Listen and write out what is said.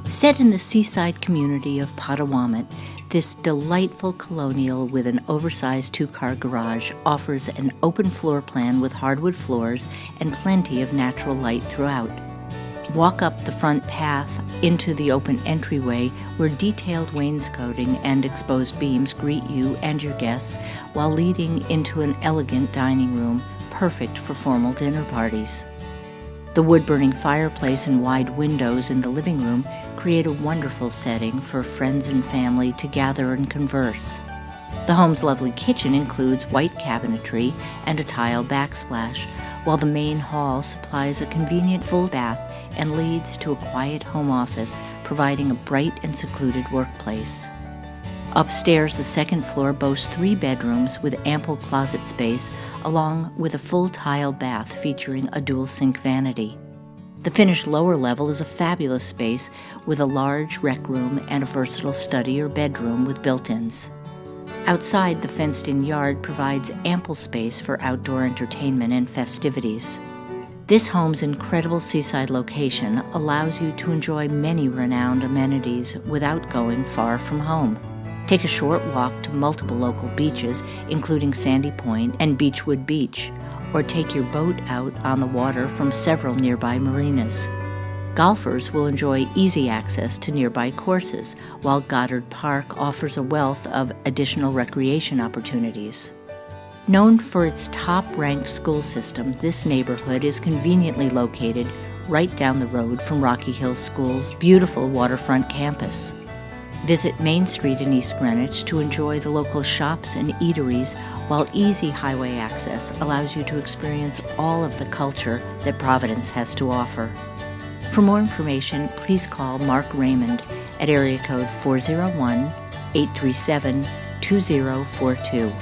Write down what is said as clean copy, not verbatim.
Set in the seaside community of Potowomut, this delightful colonial with an oversized two-car garage offers an open floor plan with hardwood floors and plenty of natural light throughout. Walk up the front path into the open entryway where detailed wainscoting and exposed beams greet you and your guests while leading into an elegant dining room, perfect for formal dinner parties. The wood-burning fireplace and wide windows in the living room create a wonderful setting for friends and family to gather and converse. The home's lovely kitchen includes white cabinetry and a tile backsplash, while the main hall supplies a convenient full bath and leads to a quiet home office, providing a bright and secluded workplace. Upstairs, the second floor boasts 3 bedrooms with ample closet space, along with a full tile bath featuring a dual sink vanity. The finished lower level is a fabulous space with a large rec room and a versatile study or bedroom with built-ins. Outside, the fenced-in yard provides ample space for outdoor entertainment and festivities. This home's incredible seaside location allows you to enjoy many renowned amenities without going far from home. Take a short walk to multiple local beaches, including Sandy Point and Beechwood Beach, or take your boat out on the water from several nearby marinas. Golfers will enjoy easy access to nearby courses, while Goddard Park offers a wealth of additional recreation opportunities. Known for its top-ranked school system, this neighborhood is conveniently located right down the road from Rocky Hills School's beautiful waterfront campus. Visit Main Street in East Greenwich to enjoy the local shops and eateries, while easy highway access allows you to experience all of the culture that Providence has to offer. For more information, please call Mark Raymond at area code 401-837-2042.